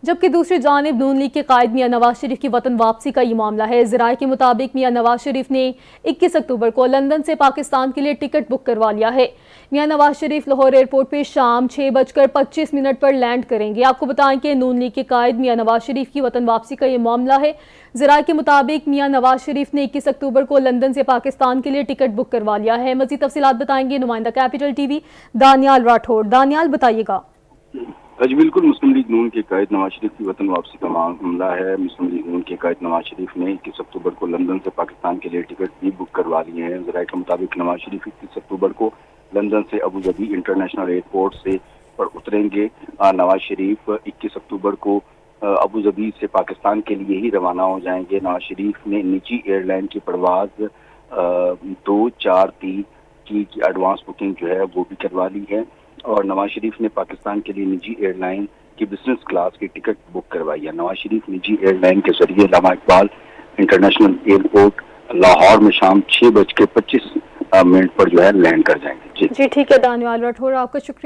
जबकि दूसरी जानिब नून लीग के कायद मियां नवाज शरीफ की वतन वापसी का ये मामला है। ज़राए के मुताबिक मियां नवाज शरीफ ने 21 अक्टूबर को लंदन से पाकिस्तान के लिए टिकट बुक करवा लिया है। मियां नवाज शरीफ लाहौर एयरपोर्ट पर शाम 6:25 पर लैंड करेंगे। आपको बताएं कि नून लीग के कायद मियां नवाज शरीफ की वतन वापसी का ये मामला है। ज़राए के मुताबिक मियां नवाज शरीफ ने 21 अक्टूबर को लंदन से पाकिस्तान के लिए टिकट बुक करवा लिया है। मज़ीद तफसीलात बताएंगे नुमाइंदा कैपिटल टीवी दानियाल राठौड़। दानियाल, बताइएगा। जी बिल्कुल, मुस्लिम लीग नून के कायद नवाज शरीफ की वतन वापसी का मामला है। मुस्लिम लीग नून के कायद नवाज शरीफ ने 21 अक्टूबर को लंदन से पाकिस्तान के लिए टिकट भी बुक करवा लिए हैं। ज़राए के मुताबिक नवाज शरीफ 21 अक्टूबर को लंदन से अबू धाबी इंटरनेशनल एयरपोर्ट से पर उतरेंगे। नवाज शरीफ 21 अक्टूबर को अबू धाबी से पाकिस्तान के लिए ही रवाना हो जाएंगे। नवाज शरीफ ने निजी एयरलाइन की परवाज 2-4-3 की एडवांस बुकिंग जो है वो भी करवा ली है और नवाज शरीफ ने पाकिस्तान के लिए निजी एयरलाइन की बिजनेस क्लास की टिकट बुक करवाई है। नवाज शरीफ निजी एयरलाइन के जरिए अल्लामा इकबाल इंटरनेशनल एयरपोर्ट लाहौर में शाम 6:25 पर जो है लैंड कर जाएंगे। जी ठीक है दानियाल राठौर, आपका शुक्रिया।